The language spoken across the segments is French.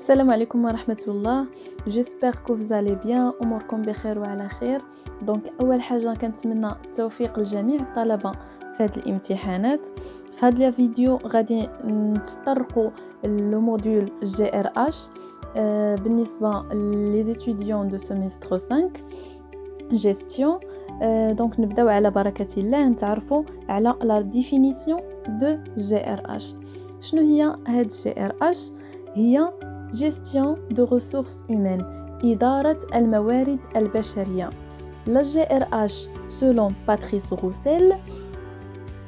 السلام عليكم ورحمة الله. j'espère que vous allez bien. أموركم بخير وعلى خير. دونك أول حاجة كنتمنى التوفيق لجميع الطلبة في هذه الامتحانات. في هذا الفيديو غادي نتطرقوا للموديول GRH بالنسبة les étudiants de semestre 5 gestion. دونك نبداو على بركة الله نتعرفوا على la définition de GRH. شنو هي هاد GRH؟ هي gestion de ressources humaines، إدارة الموارد البشرية. La GRH selon Patrice Roussel.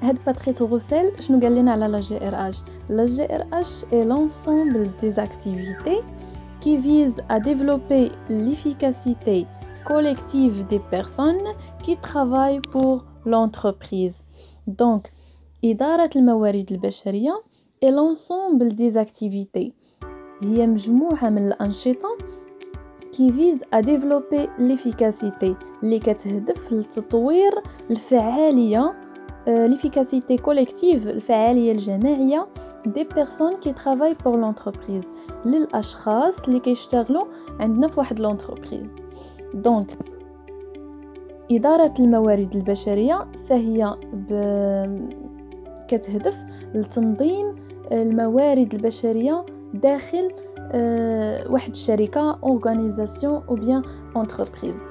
هاد Patrice Roussel شنو قال لنا على la GRH؟ La GRH est l'ensemble des activités qui visent à développer l'efficacité collective des personnes qui travaillent pour l'entreprise. Donc إدارة الموارد البشرية et l'ensemble des activités هي مجموعة من الأنشطة qui vise à développer l'efficacité اللي كتهدف لتطوير الفعالية l'efficacité collective الفعالية الجماعية des personnes qui travaillent pour l'entreprise للأشخاص اللي كيشتغلوا عندنا في واحد l'entreprise. دونك إدارة الموارد البشرية فهي كتهدف لتنظيم الموارد البشرية داخل واحد الشركة organisation ou bien entreprise.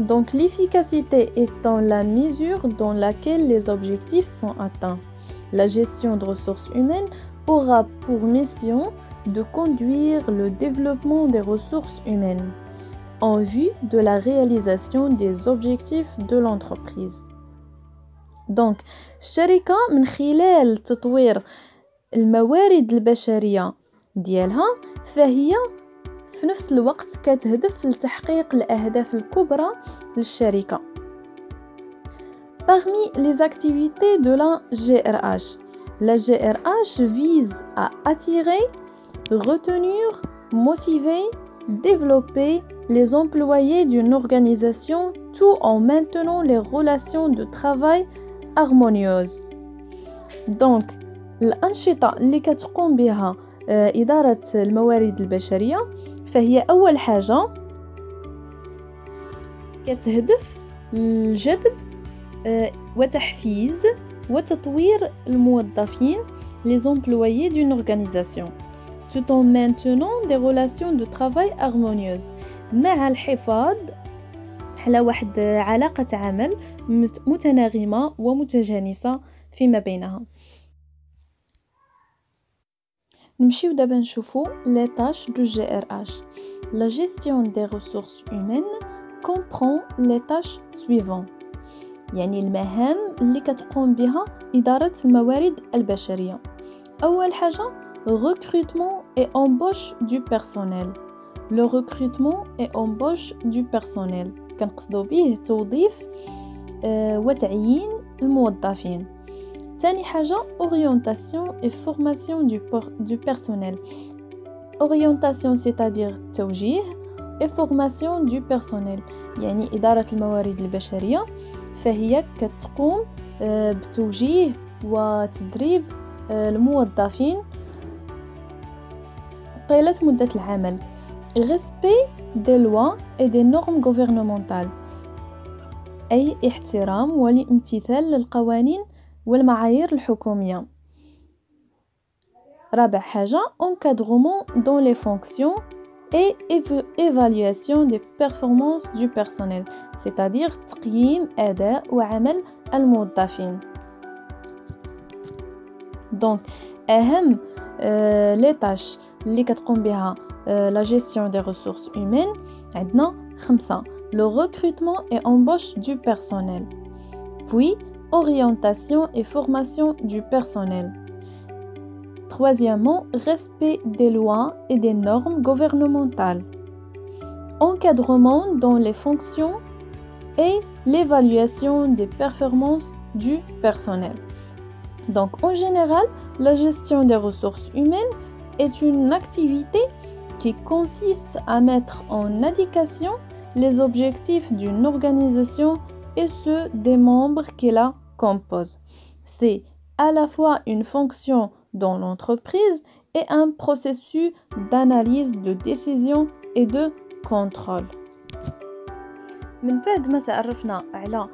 Donc l'efficacité étant la mesure dans laquelle les objectifs sont atteints. La gestion de ressources humaines aura pour mission de conduire le développement des ressources humaines en vue de la réalisation des objectifs de l'entreprise. Donc الشركة من خلال تطوير الموارد البشرية ديالها فهي في نفس الوقت كتهدف لتحقيق الأهداف الكبرى للشركة. Parmi les activités de la GRH vise à attirer, retenir, motiver, développer les employés d'une organisation tout en maintenant les relations de travail harmonieuses. Donc الأنشطة اللي كتقوم بها إدارة الموارد البشرية فهي أول حاجة كتهدف لجذب وتحفيز وتطوير الموظفين les employés d'une organisation tout en maintenant des relations de travail harmonieuses مع الحفاظ على واحد علاقة عمل متناغمة ومتجانسة فيما بينها. نمشيو دابا نشوفو les tâches du GRH. La gestion des ressources humaines comprend les tâches suivantes. يعني المهام اللي كتقوم بها إدارة الموارد البشرية. أول حاجة recrutement et embauche du personnel. Le recrutement et embauche du personnel كنقصدو به توظيف وتعيين الموظفين. ثاني حاجة orientation et formation du personnel. Orientation c'est-à-dire توجيه et formation du personnel يعني إدارة الموارد البشرية فهي كتقوم بتوجيه وتدريب الموظفين طيلة مدة العمل. Respect des lois et des normes gouvernementales أي احترام والامتثال للقوانين والمعايير الحكومية. رابع حاجة encadrement dans les fonctions et évaluation des performances du personnel c'est-à-dire تقييم أداء وعمل الموظفين. donc أهم les tâches اللي كتقوم بها la gestion des ressources humaines عندنا 5. le recrutement et embauche du personnel puis orientation et formation du personnel. Troisièmement, respect des lois et des normes gouvernementales. Encadrement dans les fonctions et l'évaluation des performances du personnel. Donc, en général, la gestion des ressources humaines est une activité qui consiste à mettre en adéquation les objectifs d'une organisation et ceux des membres qui la composent. C'est à la fois une fonction dans l'entreprise et un processus d'analyse, de décision et de contrôle. من بعد ما تعرفنا على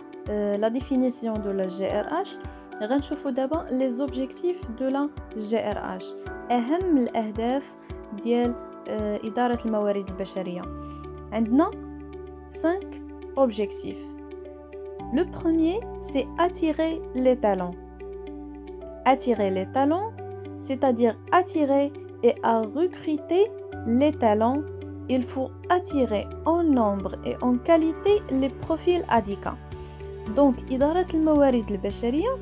la définition de la GRH غنشوفوا دابا les objectifs de la GRH أهم الأهداف ديال إدارة الموارد البشرية. عندنا 5 objectifs. Le premier, c'est attirer les talents. Attirer les talents, c'est-à-dire attirer et à recruter les talents. Il faut attirer en nombre et en qualité les profils adéquats. Donc, إدارة الموارد البشرية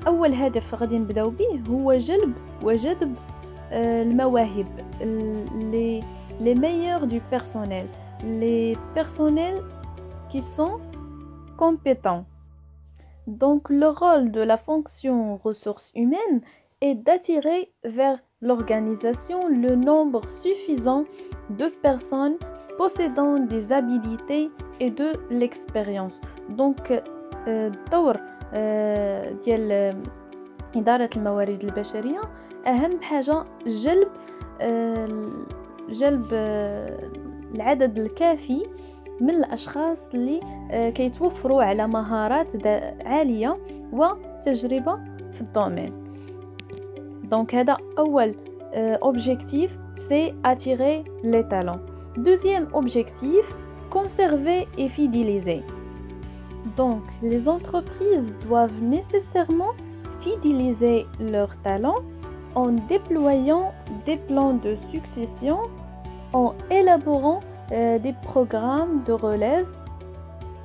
أول هدف غادي نبداو به هو جلب وجذب المواهب les meilleurs du personnel, les personnels qui sont compétents. Donc, le rôle de la fonction ressources humaines est d'attirer vers l'organisation le nombre suffisant de personnes possédant des habilités et de l'expérience. Donc, الدور ديال إدارة الموارد البشرية أهم حاجة جلب العدد الكافي من الأشخاص اللي كيتوفروا على مهارات عالية وتجربة في الدومين. Donc هذا أول objectif, c'est attirer les talents. Deuxième objectif, conserver et fidéliser. Donc les entreprises doivent nécessairement fidéliser leurs talents en déployant des plans de succession, en élaborant des programmes de relève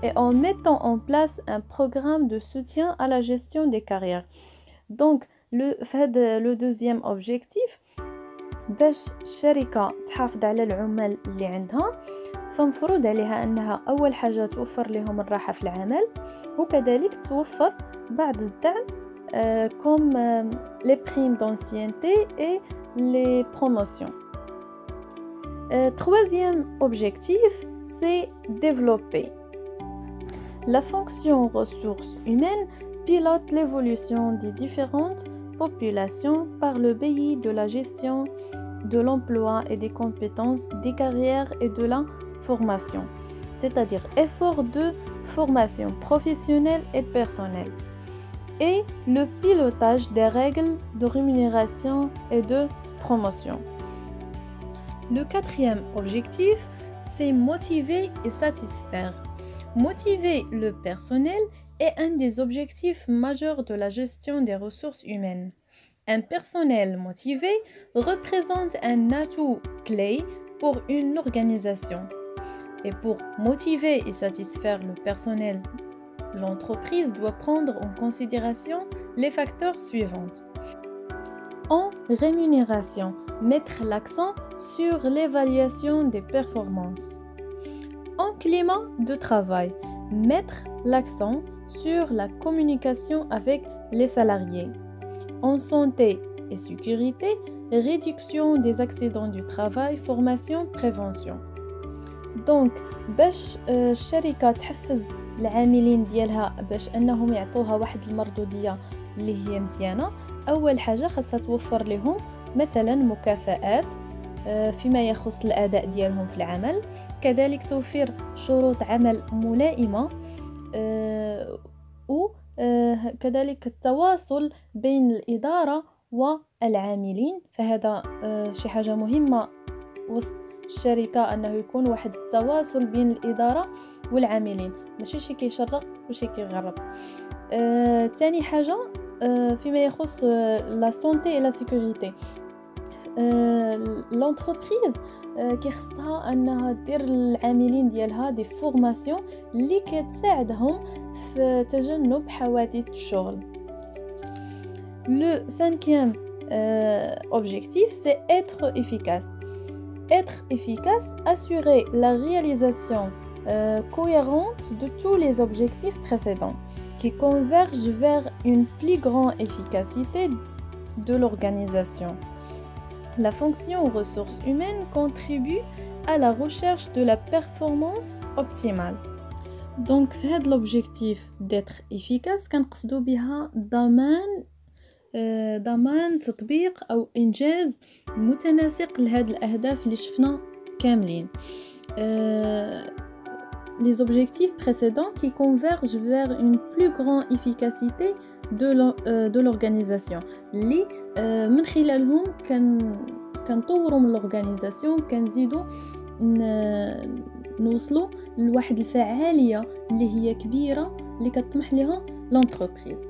et en mettant en place un programme de soutien à la gestion des carrières. Donc le deuxième objectif باش الشركة تحافظ على العمال اللي عندها فمفروض عليها أنها أول حاجة توفر لهم الراحة في العمل وكذلك توفر بعض الدعم comme les primes d'ancienneté et les promotions. Troisième objectif, c'est développer. La fonction ressources humaines pilote l'évolution des différentes populations par le biais de la gestion de l'emploi et des compétences, des carrières et de la formation, c'est-à-dire effort de formation professionnelle et personnelle, et le pilotage des règles de rémunération et de promotion. Le quatrième objectif, c'est motiver et satisfaire. Motiver le personnel est un des objectifs majeurs de la gestion des ressources humaines. Un personnel motivé représente un atout clé pour une organisation. Et pour motiver et satisfaire le personnel, l'entreprise doit prendre en considération les facteurs suivants. En rémunération, mettre l'accent sur l'évaluation des performances. En climat de travail, mettre l'accent sur la communication avec les salariés. En santé et sécurité, réduction des accidents du travail, formation, prévention. Donc, باش الشركة تحفز العاملين ديالها باش أنهم يعطوها واحد المردودية اللي هي مزيانة، أول حاجة خاصها توفر لهم مثلا مكافآت فيما يخص الأداء ديالهم في العمل، كذلك توفير شروط عمل ملائمة وكذلك التواصل بين الإدارة والعاملين. فهذا شي حاجة مهمة وسط الشركة أنه يكون واحد التواصل بين الإدارة والعاملين، ماشي شي كيشرق وشي كيغرب. تاني حاجة فيما يخص لا سونتي et la sécurité، l'entreprise كيخصها انها دير العاملين ديالها دي فورماسيون اللي كتساعدهم في تجنب حوادث الشغل. Le cinquième objectif, c'est être efficace. Être efficace, assurer la réalisation cohérente de tous les objectifs précédents qui convergent vers une plus grande efficacité de l'organisation. La fonction ressources humaines contribue à la recherche de la performance optimale. Donc, في هذا l'objectif d'être efficace كنقصدو بها ضمان ضمان تطبيق أو إنجاز متناسق لهذه الأهداف اللي شفنا كاملين. Les objectifs précédents qui convergent vers une plus grande efficacité de l'organisation. اللي من خلالهم كنطوروا من l'organisation كنزيدوا نوصلوا لواحد الفعالية اللي هي كبيرة اللي كتطمح لها l'entreprise.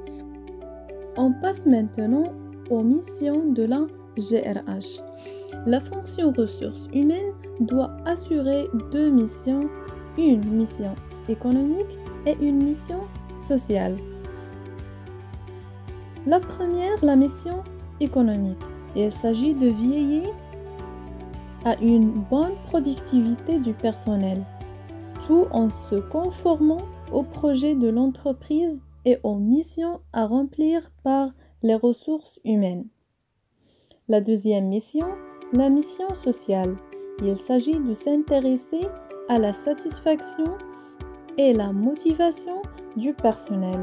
On passe maintenant aux missions de la GRH. La fonction ressources humaines doit assurer deux missions, une mission économique et une mission sociale. La première, la mission économique. Il s'agit de veiller à une bonne productivité du personnel, tout en se conformant au projet de l'entreprise et aux missions à remplir par les ressources humaines. La deuxième mission, la mission sociale. Il s'agit de s'intéresser à la satisfaction et la motivation du personnel.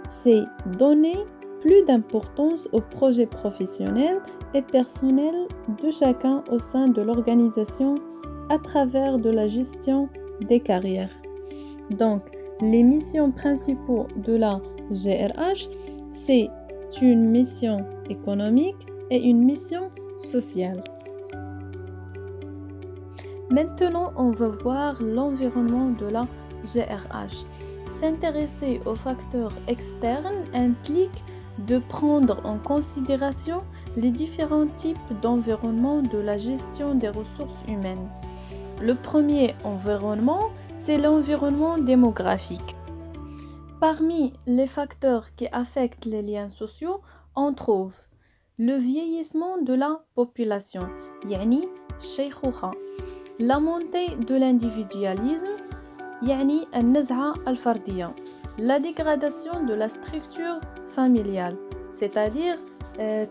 C'est donner plus d'importance aux projets professionnels et personnels de chacun au sein de l'organisation à travers de la gestion des carrières. Donc, les missions principaux de la GRH, c'est une mission économique et une mission sociale. Maintenant, on va voir l'environnement de la GRH. S'intéresser aux facteurs externes implique de prendre en considération les différents types d'environnement de la gestion des ressources humaines. Le premier environnement, c'est l'environnement démographique. Parmi les facteurs qui affectent les liens sociaux, on trouve le vieillissement de la population, يعني الشيخوخة, la montée de l'individualisme, يعني النزعة الفردية, la dégradation de la structure familiale, c'est-à-dire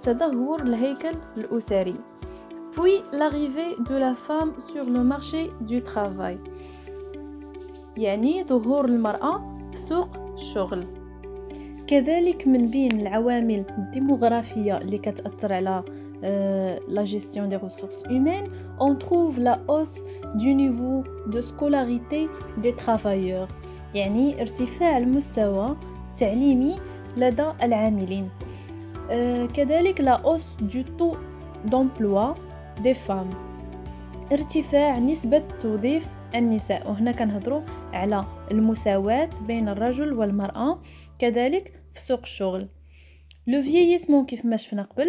تدهور الهيكل الأسري, puis l'arrivée de la femme sur le marché du travail, يعني ظهور المرأة في سوق الشغل. كذلك من بين العوامل الديموغرافية اللي كتأثر على la gestion des ressources humaines, on trouve la hausse du niveau de scolarité des travailleurs, يعني ارتفاع المستوى التعليمي لدى العاملين. كذلك la hausse du taux d'emploi des femmes, ارتفاع نسبة توظيف النساء، وهنا كنهضروا على المساواة بين الرجل والمرأة كذلك في سوق الشغل. لو فييسمون كيف ما شفنا قبل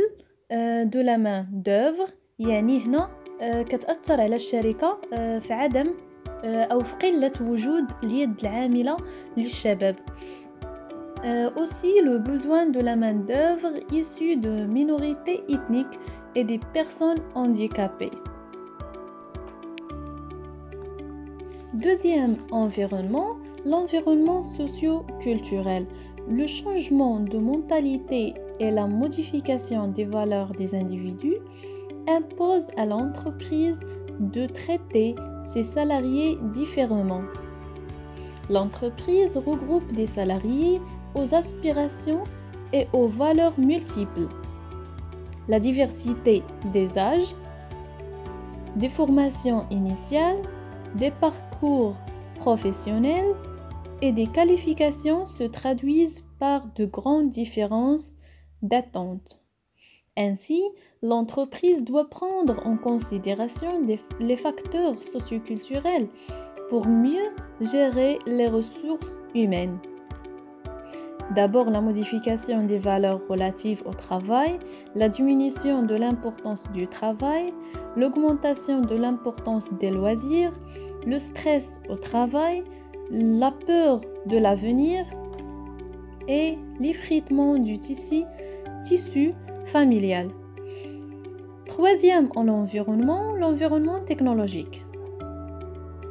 دو لا مان دوفر، يعني هنا كتأثر على الشركة في عدم أو في قلة وجود اليد العاملة للشباب. Aussi le besoin de la main-d'œuvre issue de minorités ethniques et des personnes handicapées. Deuxième environnement, l'environnement socio-culturel. Le changement de mentalité et la modification des valeurs des individus imposent à l'entreprise de traiter ses salariés différemment. L'entreprise regroupe des salariés aux aspirations et aux valeurs multiples. La diversité des âges, des formations initiales, des parcours professionnels et des qualifications se traduisent par de grandes différences d'attente. Ainsi, l'entreprise doit prendre en considération les facteurs socioculturels pour mieux gérer les ressources humaines. D'abord, la modification des valeurs relatives au travail, la diminution de l'importance du travail, l'augmentation de l'importance des loisirs, le stress au travail, la peur de l'avenir et l'effritement du tissu familial. Troisième en l'environnement technologique.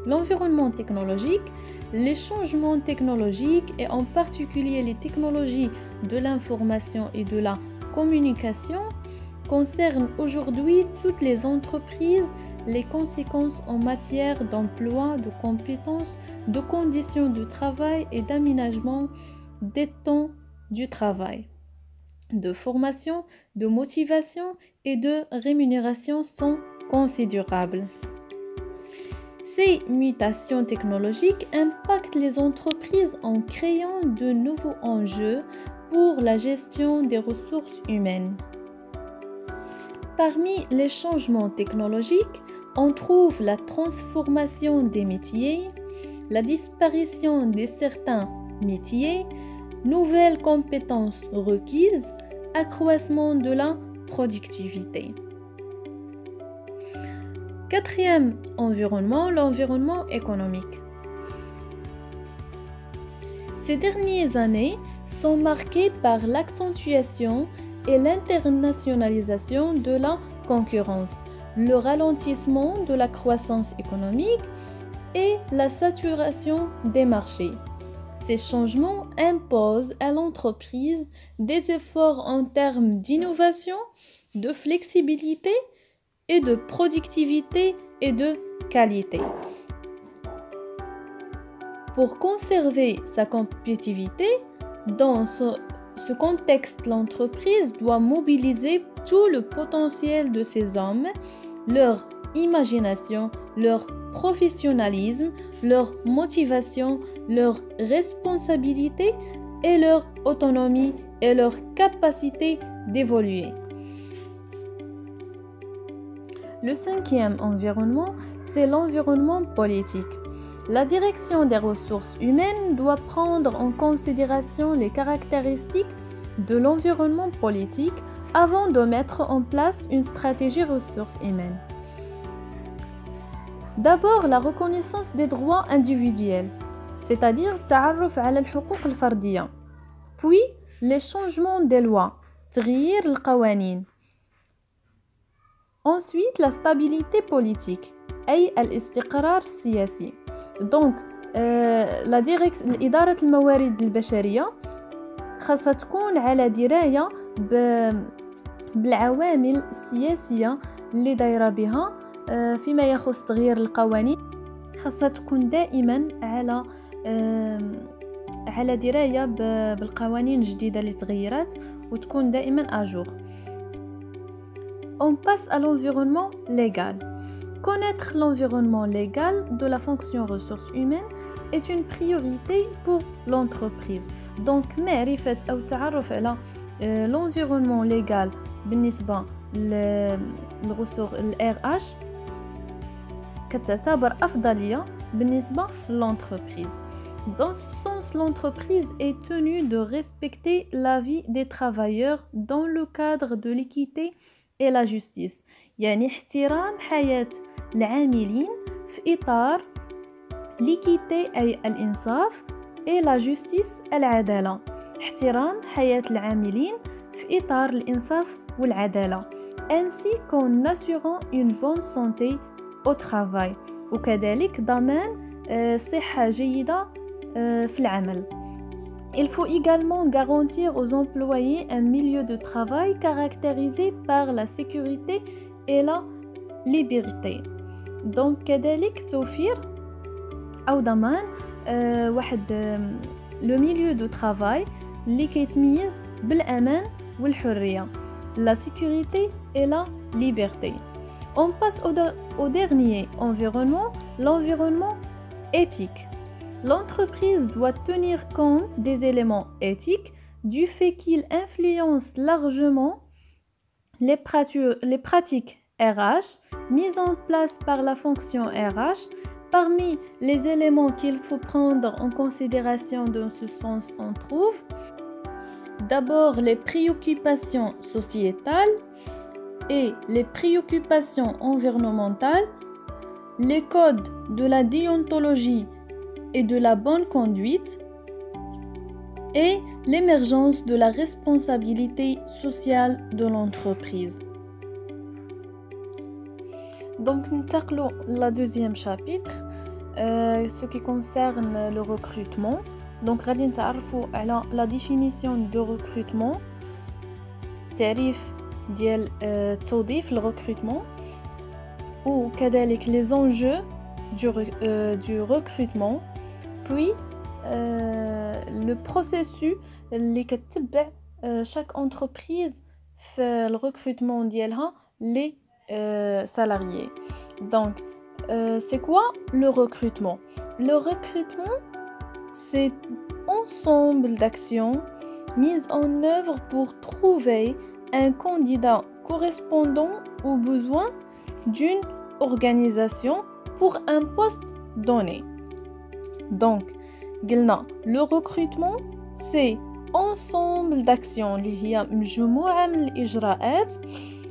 L'environnement technologique, les changements technologiques et en particulier les technologies de l'information et de la communication concernent aujourd'hui toutes les entreprises. Les conséquences en matière d'emploi, de compétences, de conditions de travail et d'aménagement des temps du travail. de formation, de motivation et de rémunération sont considérables. Ces mutations technologiques impactent les entreprises en créant de nouveaux enjeux pour la gestion des ressources humaines. Parmi les changements technologiques, on trouve la transformation des métiers, la disparition de certains métiers, nouvelles compétences requises, accroissement de la productivité. Quatrième environnement, l'environnement économique. Ces dernières années sont marquées par l'accentuation et l'internationalisation de la concurrence, le ralentissement de la croissance économique et la saturation des marchés. Ces changements imposent à l'entreprise des efforts en termes d'innovation, de flexibilité et de productivité et de qualité. Pour conserver sa compétitivité, dans ce contexte, l'entreprise doit mobiliser tout le potentiel de ses hommes, leur imagination, leur professionnalisme, leur motivation, leur responsabilité et leur autonomie et leur capacité d'évoluer. Le cinquième environnement, c'est l'environnement politique. La direction des ressources humaines doit prendre en considération les caractéristiques de l'environnement politique avant de mettre en place une stratégie ressources humaines. D'abord, la reconnaissance des droits individuels, c'est-à-dire التعرف على الحقوق الفردية. Puis, les changements des lois, تغيير القوانين. Ensuite, la stabilité politique, أي الاستقرار السياسي. Donc, إدارة الموارد البشرية خاصة تكون على دراية بالعوامل السياسية اللي دايرة بها فيما يخص تغيير القوانين. خاصة تكون دائما على دراية بالقوانين الجديدة اللي تغيرات وتكون دائما أجور. On passe à l'environnement légal. Connaître l'environnement légal de la fonction ressources humaines est une priorité pour l'entreprise. Donc, معرفة أو التعرف على l'environnement légal بالنسبة للرسوغ RH كتعتبر أفضلية بالنسبة للentreprise. Dans ce sens, l'entreprise est tenue de respecter la vie des travailleurs dans le cadre de l'équité et la justice. يعني احترام حياة العاملين في إطار l'équité أي الإنصاف et la justice العدالة. احترام حياة العاملين في إطار الإنصاف والعدالة. Ainsi qu'en assurant une bonne santé au travail. وكذلك ضمان صحة جيدة في العمل. Il faut également garantir aux employés un milieu de travail caractérisé par la sécurité et la liberté. Donc كذلك توفير أو ضمان le milieu de travail اللي كيتميز بالأمان والحرية, la sécurité et la liberté. On passe au dernier environnement, l'environnement éthique. L'entreprise doit tenir compte des éléments éthiques du fait qu'ils influencent largement les pratiques RH mises en place par la fonction RH. Parmi les éléments qu'il faut prendre en considération dans ce sens, on trouve d'abord les préoccupations sociétales et les préoccupations environnementales, les codes de la déontologie et de la bonne conduite et l'émergence de la responsabilité sociale de l'entreprise. Donc, nous allons la deuxième chapitre, ce qui concerne le recrutement. Donc, غادي نتعرفوا على la définition de recrutement, تعريف ديال توظيف le recrutement, ou كذلك les enjeux du recrutement, puis le processus اللي كتبع chaque entreprise fait le recrutement ديالها les salariés. Donc c'est quoi le recrutement? Le recrutement, c'est ensemble d'actions mises en œuvre pour trouver un candidat correspondant aux besoins d'une organisation pour un poste donné. Donc, le recrutement, c'est ensemble d'actions اللي هي مجموعة من الإجراءات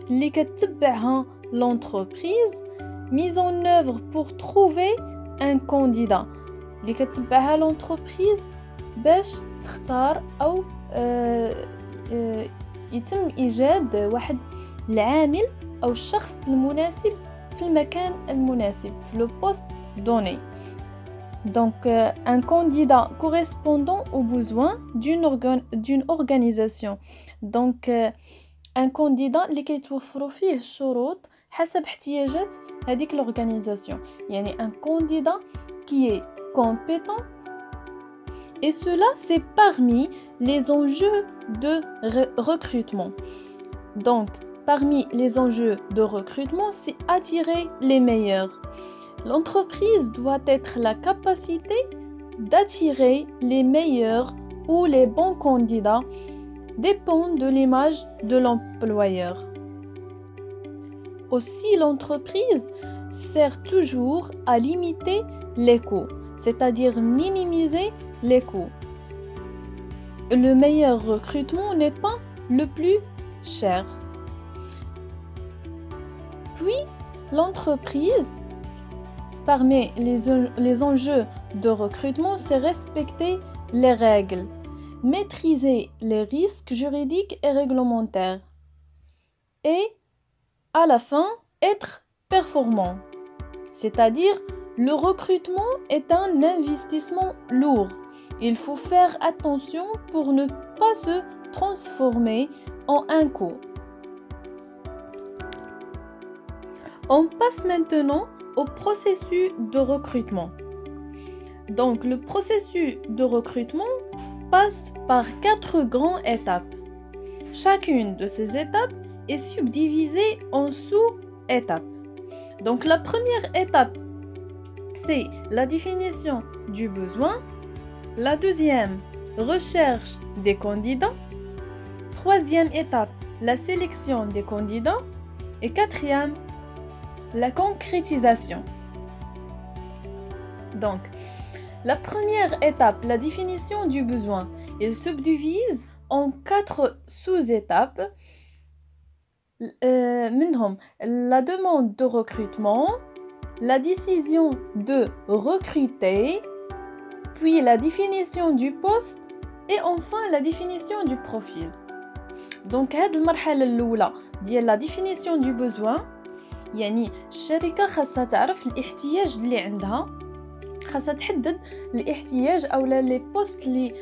اللي كتبعها l'entreprise mise en œuvre pour trouver un candidat اللي كتبعها l'entreprise باش تختار أو يتم إيجاد واحد العامل أو الشخص المناسب في المكان المناسب في le poste donné. Donc, un candidat correspondant aux besoins d'une organisation. Donc, un candidat اللي كيتوفروا فيه الشروط حسب احتياجات هذيك l'organisation. يعني un candidat qui est compétent. Et cela, c'est parmi les enjeux de recrutement. Donc, parmi les enjeux de recrutement, c'est attirer les meilleurs. L'entreprise doit être la capacité d'attirer les meilleurs ou les bons candidats, dépend de l'image de l'employeur. Aussi, l'entreprise sert toujours à limiter les coûts, c'est-à-dire minimiser les coûts. Le meilleur recrutement n'est pas le plus cher. Puis, l'entreprise, parmi les enjeux de recrutement, c'est respecter les règles, maîtriser les risques juridiques et réglementaires et, à la fin, être performant. C'est-à-dire, le recrutement est un investissement lourd. Il faut faire attention pour ne pas se transformer en un coût. On passe maintenant au processus de recrutement. Donc, le processus de recrutement passe par 4 grandes étapes. Chacune de ces étapes est subdivisée en sous-étapes. Donc, la première étape, c'est la définition du besoin. La deuxième, recherche des candidats. Troisième étape, la sélection des candidats. Et quatrième, la concrétisation. Donc, la première étape, la définition du besoin, elle se subdivise en 4 sous-étapes. منهم la demande de recrutement, la décision de recruter, puis la définition du poste et enfin la définition du profil. Donc, هذه المرحلة الأولى ديال la définition du besoin. يعني الشركة خاصها تعرف الاحتياج اللي عندها، خاصها تحدد الاحتياج او لي بوست اللي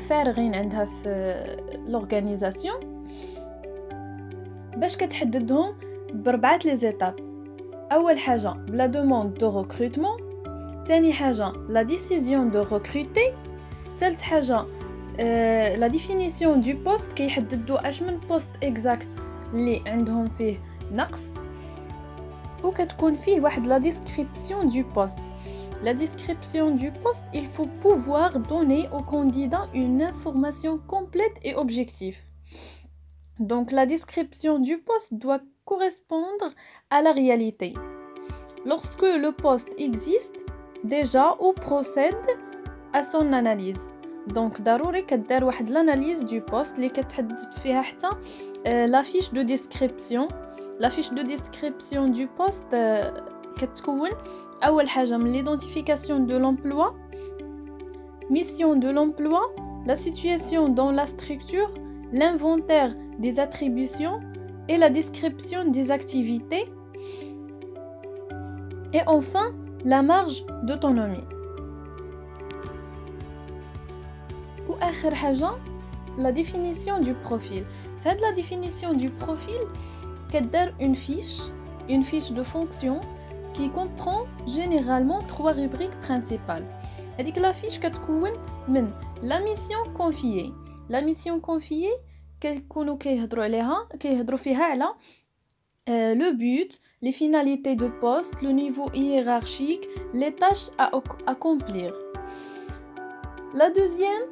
فارغين عندها في لورغانيزاسيون. باش كتحددهم بربعه لي زيتاب. اول حاجه بلا دوموند دو ريكروتمون، ثاني حاجه لا ديسيزيون دو ريكروتي، ثالث حاجه لا ديفينيسيون دو بوست، كيحددوا اش من بوست اكزاكت اللي عندهم فيه نقص، وكتكون فيه واحد la description du poste. La description du poste, il faut pouvoir donner au candidat une information complète et objective. Donc la description du poste doit correspondre à la réalité. Lorsque le poste existe déjà ou procède à son analyse. Donc ضروري كدار واحد l'analyse du poste اللي كتحدد فيها حتى la fiche de description. La fiche de description du poste كتكون أول حاجة من l'identification de l'emploi, mission de l'emploi, la situation dans la structure, l'inventaire des attributions et la description des activités et enfin la marge d'autonomie. وآخر حاجة la définition du profil. Faites la définition du profil كدار une fiche de fonction qui comprend généralement 3 rubriques principales. هذيك la fiche كتكون من la mission confiée. La mission confiée كيكونوا كيهضروا فيها على le but, les finalités de poste, le niveau hiérarchique, les tâches à accomplir. La deuxième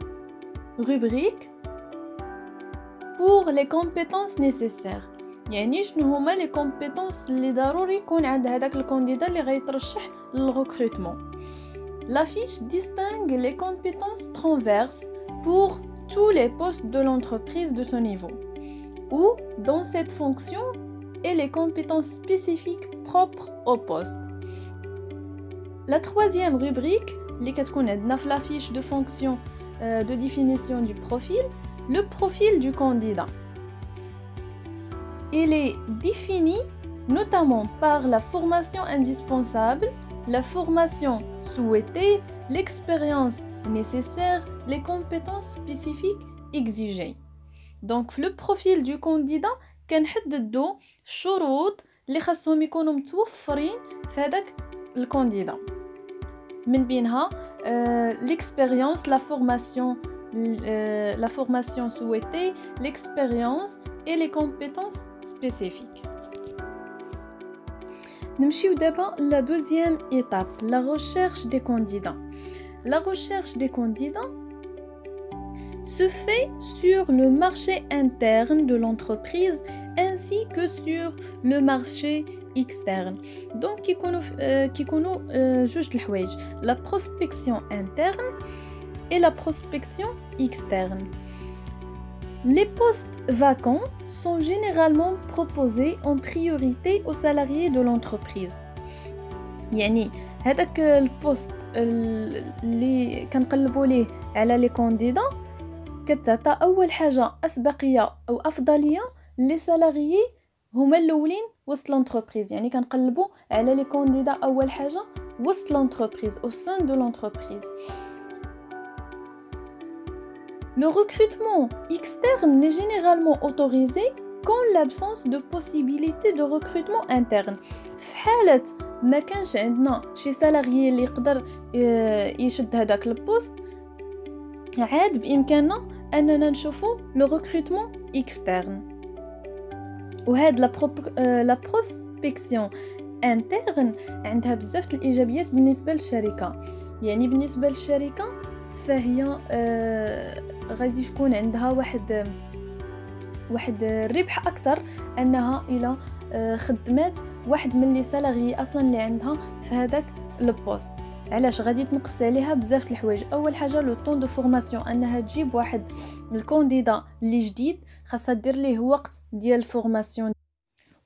rubrique, pour les compétences nécessaires. يعني شنو هما les compétences اللي ضروري يكون عند هذاك الكانديدا اللي غيترشح للريكروتمون. La fiche distingue les compétences transverses pour tous les postes de l'entreprise de ce niveau, ou dans cette fonction et les compétences spécifiques propres au poste. La troisième rubrique, اللي كتكون عندنا في la fiche de fonction de définition du profil, le profil du candidat. Il est défini notamment par la formation indispensable, la formation souhaitée, l'expérience nécessaire, les compétences spécifiques exigées. Donc le profil du candidat كنحددوا الشروط اللي خاصهم يكونوا متوفرين في هذاك الكانديدا، من بينها l'expérience, la formation souhaitée, l'expérience et les compétences spécifiques. نمشيو دابا la deuxième étape, la recherche des candidats. La recherche des candidats se fait sur le marché interne de l'entreprise ainsi que sur le marché externe. Donc كيكونوا جوج الحوايج، la prospection interne et la prospection externe. Les postes vacants sont généralement proposés en priorité aux salariés de l'entreprise. يعني هذاك البوست اللي كنقلبوا ليه على لي كانديدا كتعطى اول حاجه اسبقيه او افضليه لي سالاريي هما الاولين وسط لونتربريز، يعني كنقلبوا على لي كانديدا اول حاجه وسط لونتربريز au sein de l'entreprise. Le recrutement externe n'est généralement autorisé qu'en l'absence de possibilité de recrutement interne. في حالة ما كانش عندنا شي سالاريي اللي يقدر يشد هذاك البوست، عاد بإمكاننا أننا نشوفوا لو recrutement externe. وهاد لا بروسبكسيون انترن عندها بزاف الايجابيات بالنسبه للشركه. يعني بالنسبه للشركه فهي غادي تكون عندها واحد الربح اكثر انها الى خدمات واحد من لي سالاريي اصلا اللي عندها في هذاك البوست. علاش غادي تنقص عليها بزاف الحوايج؟ اول حاجه لو طون دو فورماسيون، انها تجيب واحد الكانديدا اللي جديد خاصها دير ليه وقت ديال الفورماسيون.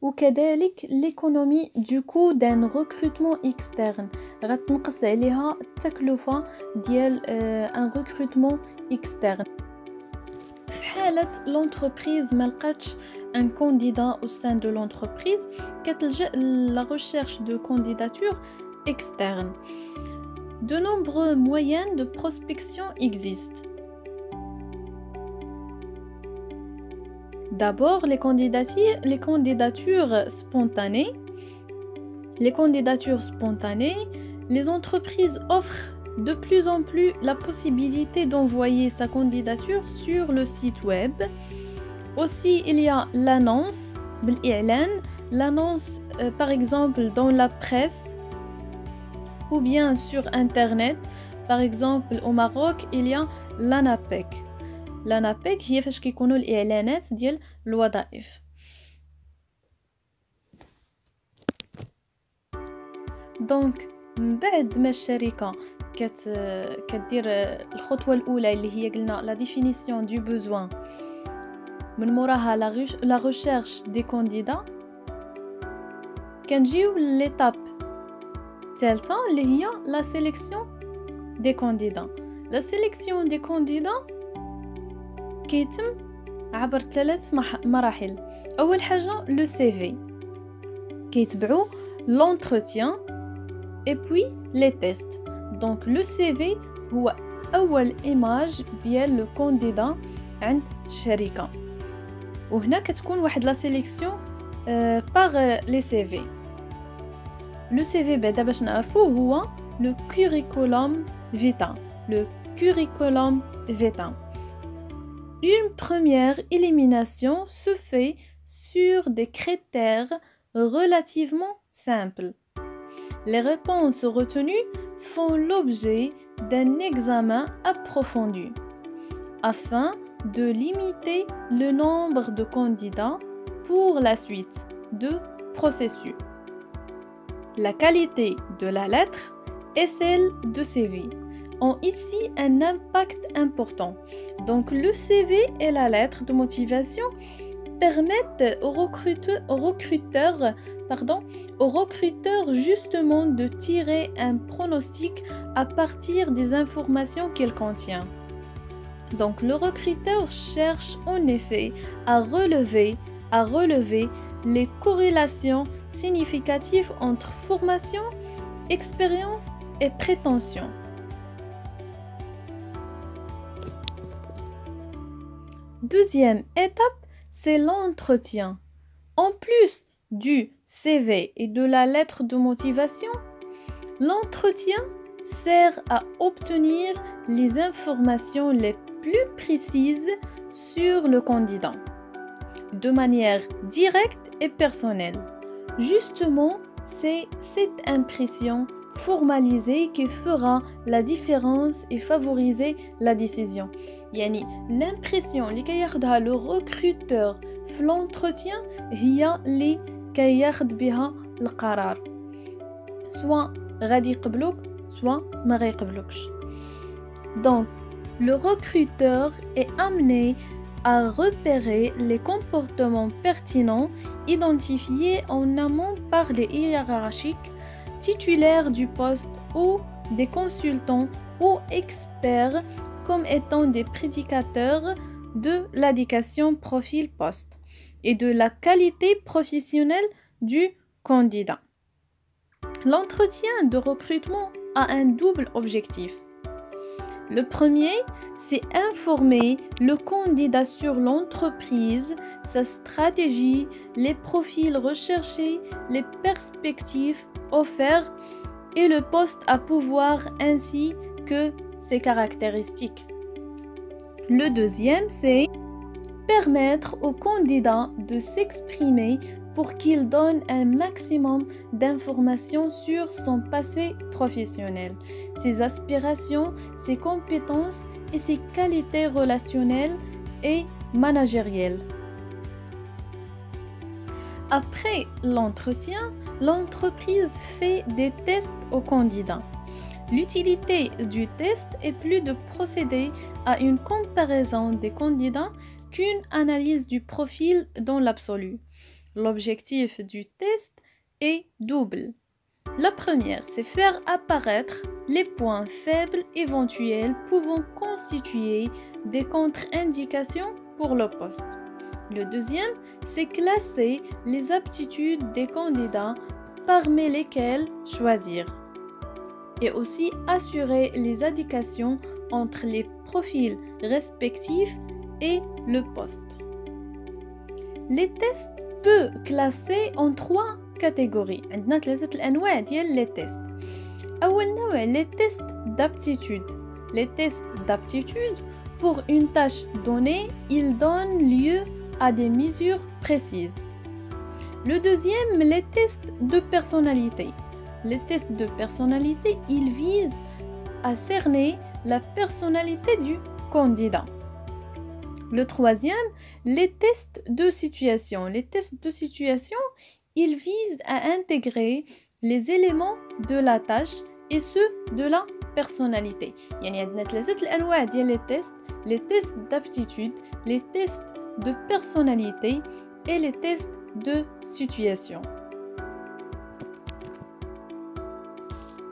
وكذلك ليكونومي دو كو دان ريكروتمون اكسترن، غتنقص عليها التكلفه ديال ان ريكروتمون اكسترن. في حاله لونتربريز ما لقاتش un candidat au sein de l'entreprise كتلجأ la recherche de candidature externe. De nombreux moyens de prospection existent. D'abord, les candidatures spontanées. Les candidatures spontanées, les entreprises offrent de plus en plus la possibilité d'envoyer sa candidature sur le site web. Aussi, il y a l'annonce, l'annonce par exemple dans la presse ou bien sur internet. Par exemple au Maroc, il y a l'ANAPEC. l'ANAPEC هي فاش كيكونوا الاعلانات ديال الوظائف. دونك من بعد ما الشركه كدير الخطوه الاولى اللي هي قلنا لا ديفينيسيون دو بوزوان، من موراها لا ريشيرش دي كانديدا، كنجيو ليتاب الثالثه اللي هي لا سيليكسيون دي كانديدا. لا سيليكسيون دي كانديدا كيتم عبر 3 مراحل. اول حاجه لو سي في، كيتبعوا لونتروتيان اي بوي لي تيست. دونك لو سي في هو اول ايماج ديال لو كانديدا عند الشركه، وهنا كتكون واحد لا سيليكسيون باغ لي سي في. لو سي في بعدا باش نعرفوه هو لو كوريكولوم فيتا. لو كوريكولوم فيتا Une première élimination se fait sur des critères relativement simples. Les réponses retenues font l'objet d'un examen approfondi afin de limiter le nombre de candidats pour la suite de processus. La qualité de la lettre et celle de CV ont ici un impact important. Donc le CV et la lettre de motivation permettent aux recruteurs justement de tirer un pronostic à partir des informations qu'il contient. Donc le recruteur cherche en effet à relever les corrélations significatives entre formation, expérience et prétention. Deuxième étape, c'est l'entretien. En plus du CV et de la lettre de motivation, l'entretien sert à obtenir les informations les plus précises sur le candidat, de manière directe et personnelle. Justement, c'est cette impression formalisée qui fera la différence et favoriser la décision. يعني l'impression اللي كياخدها le recruteur في l'entretien هي اللي كياخد بها القرار. soit غادي يقبلوك soit ما غيقبلوكش. Donc, le recruteur est amené à repérer les comportements pertinents identifiés en amont par les hiérarchiques titulaires du poste ou des consultants ou experts comme étant des prédicateurs de l'indication profil poste et de la qualité professionnelle du candidat. L'entretien de recrutement a un double objectif. Le premier, c'est informer le candidat sur l'entreprise, sa stratégie, les profils recherchés, les perspectives offertes et le poste à pouvoir ainsi que ses caractéristiques. Le deuxième, c'est permettre au candidat de s'exprimer pour qu'il donne un maximum d'informations sur son passé professionnel, ses aspirations, ses compétences et ses qualités relationnelles et managérielles. Après l'entretien, l'entreprise fait des tests aux candidats. L'utilité du test est plus de procéder à une comparaison des candidats qu'une analyse du profil dans l'absolu. L'objectif du test est double. La première, c'est faire apparaître les points faibles éventuels pouvant constituer des contre-indications pour le poste. Le deuxième, c'est classer les aptitudes des candidats parmi lesquelles choisir et aussi assurer les indications entre les profils respectifs et le poste. Les tests peuvent classer en trois catégories. عندنا ثلاثة الأنواع ديال les tests. أول نوع les tests d'aptitude. Les tests d'aptitude pour une tâche donnée, ils donnent lieu à des mesures précises. Le deuxième, les tests de personnalité. Les tests de personnalité, ils visent à cerner la personnalité du candidat. Le troisième, les tests de situation. Les tests de situation, ils visent à intégrer les éléments de la tâche et ceux de la personnalité. يعني عندنا ثلاثة الأنواع ديال les tests d'aptitude, les tests de personnalité et les tests de situation.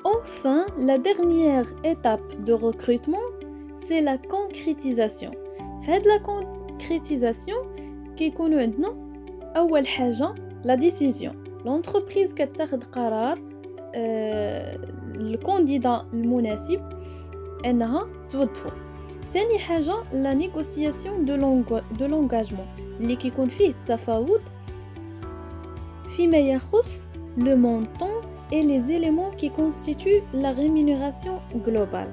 Enfin, la dernière étape de recrutement, c'est la concrétisation. فهاد la concrétisation كيكونوا عندنا أول حاجة la décision. L'entreprise كتاخد قرار الكانديدا المناسب أنها توظفو. ثاني حاجة la négociation de l'engagement اللي كيكون فيه التفاوض فيما يخص le montant et les éléments qui constituent la rémunération globale.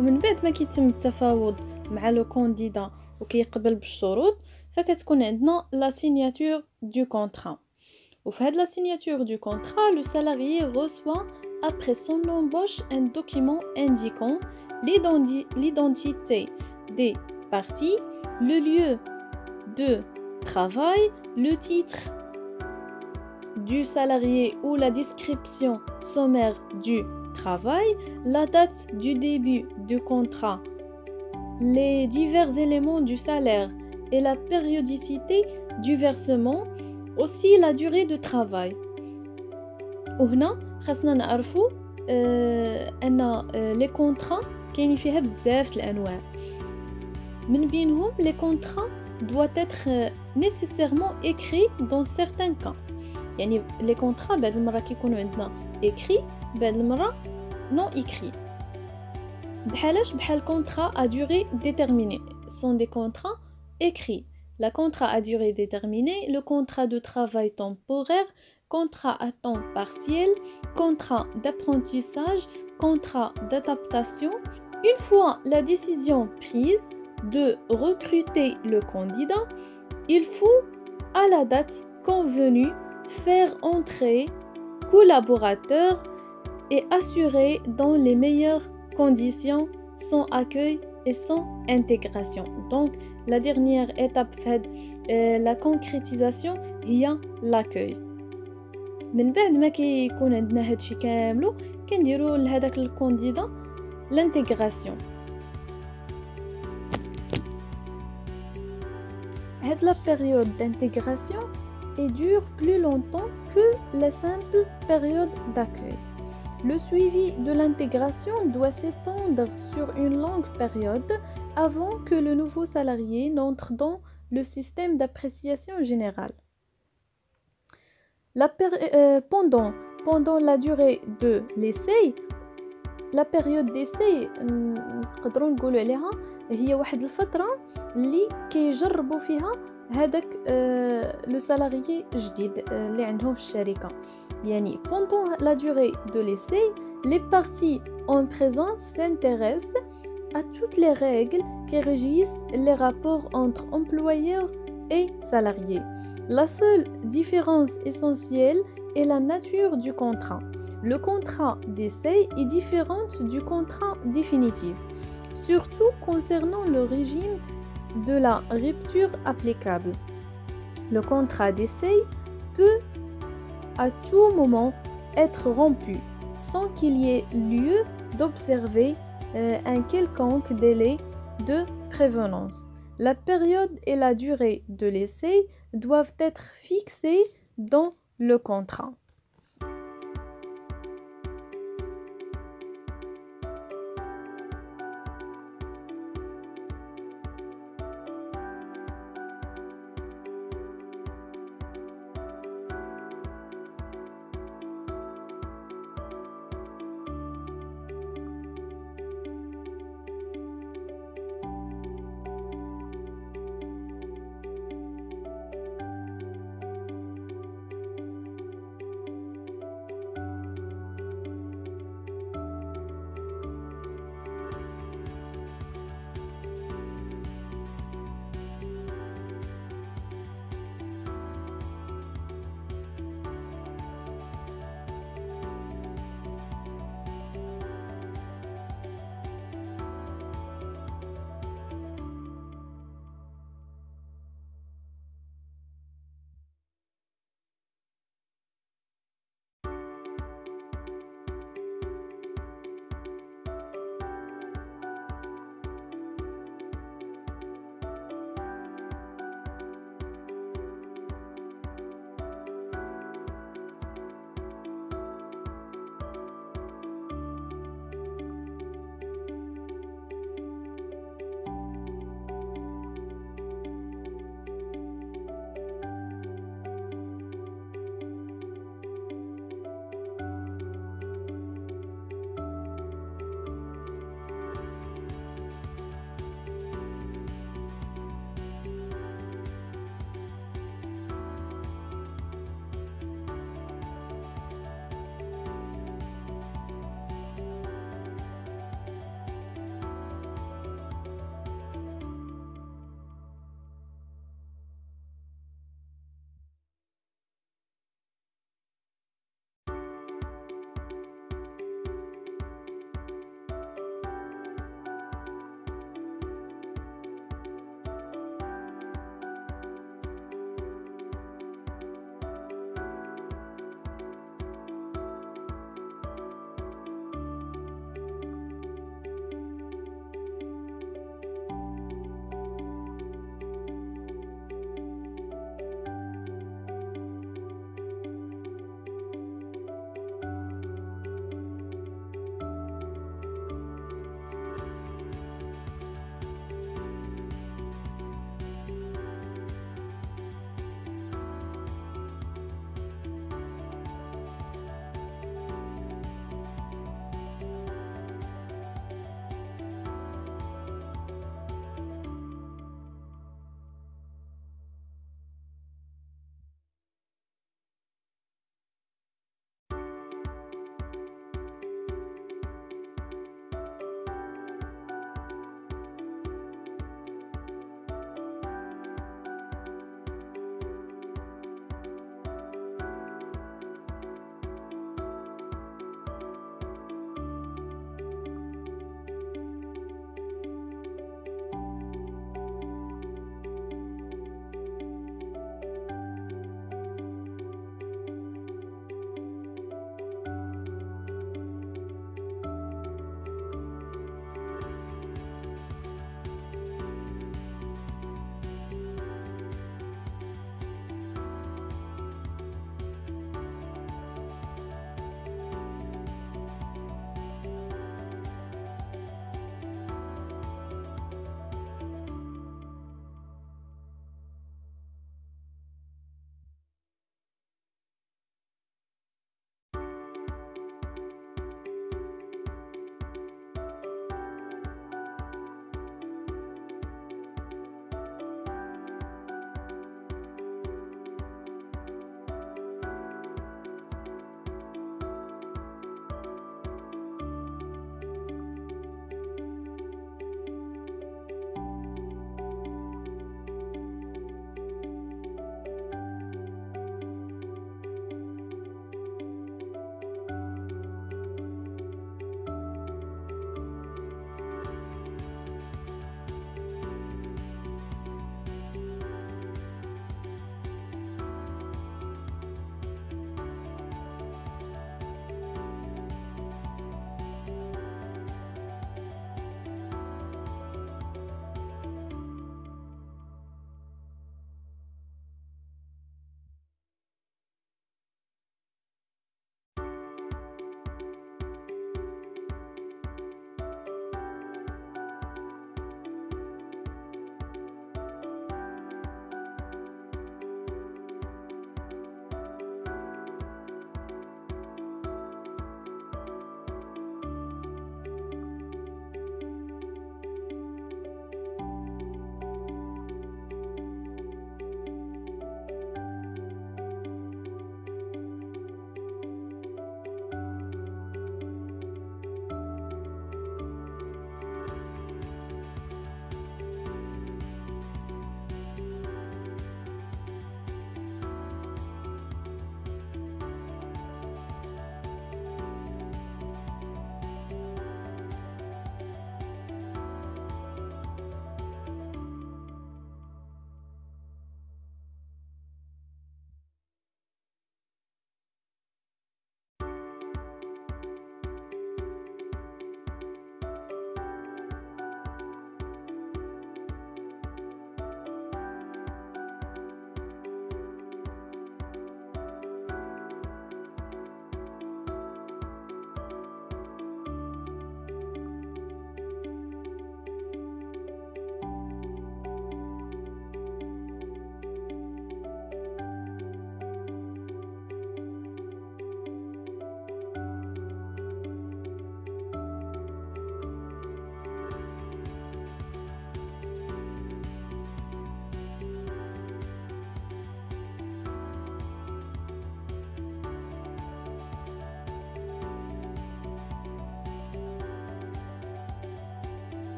ومن بعد ما كيتم التفاوض مع لو كانديدا وكيقبل بالشروط فكتكون عندنا لا سيغناتور دو كونطرا. وفي هاد لا سيغناتور دو كونطرا لو سالاريé reçoit après son embauche un document indiquant l'identité des parties, le lieu de travail, le titre du salarié ou la description sommaire du travail, la date du début du contrat, les divers éléments du salaire et la périodicité du versement, aussi la durée de travail. وهنا خاصنا نعرفوا ان لي كونطرا كاينين فيها بزاف الانواع من بينهم لي كونطرا doit être nécessairement écrit dans certains cas. يعني لي كونطرا بعض المرة كيكونوا عندنا écrit بعض المرة non écrit. بحال contrat à durée déterminée sont des contrats écrits. La contrat à durée déterminée, le contrat de travail temporaire, contrat à temps partiel, contrat d'apprentissage, contrat d'adaptation. Une fois la décision prise de recruter le candidat, il faut, à la date convenue, faire entrer collaborateurs et assurer dans les meilleures conditions son accueil et son intégration. Donc, la dernière étape fait la concrétisation هي l'accueil. من بعد ما كيكون عندنا هادشي كاملو كنديروا لهداك الكانديدا l'intégration. هاد la période d'intégration et dure plus longtemps que la simple période d'accueil. Le suivi de l'intégration doit s'étendre sur une longue période avant que le nouveau salarié n'entre dans le système d'appréciation générale. Pendant la durée de l'essai, la période d'essai نقدروا نقولوا عليها هي واحد الفترة اللي كيجربوا فيها هذاك لو سالاريي جديد اللي عندهم في الشركة. يعني pendant la durée de l'essai, les parties en présence s'intéressent à toutes les règles qui régissent les rapports entre employeurs et salariés. La seule différence essentielle est la nature du contrat. Le contrat d'essai est différent du contrat définitif, surtout concernant le régime de la rupture applicable. Le contrat d'essai peut à tout moment être rompu sans qu'il y ait lieu d'observer un quelconque délai de prévenance. La période et la durée de l'essai doivent être fixées dans le contrat.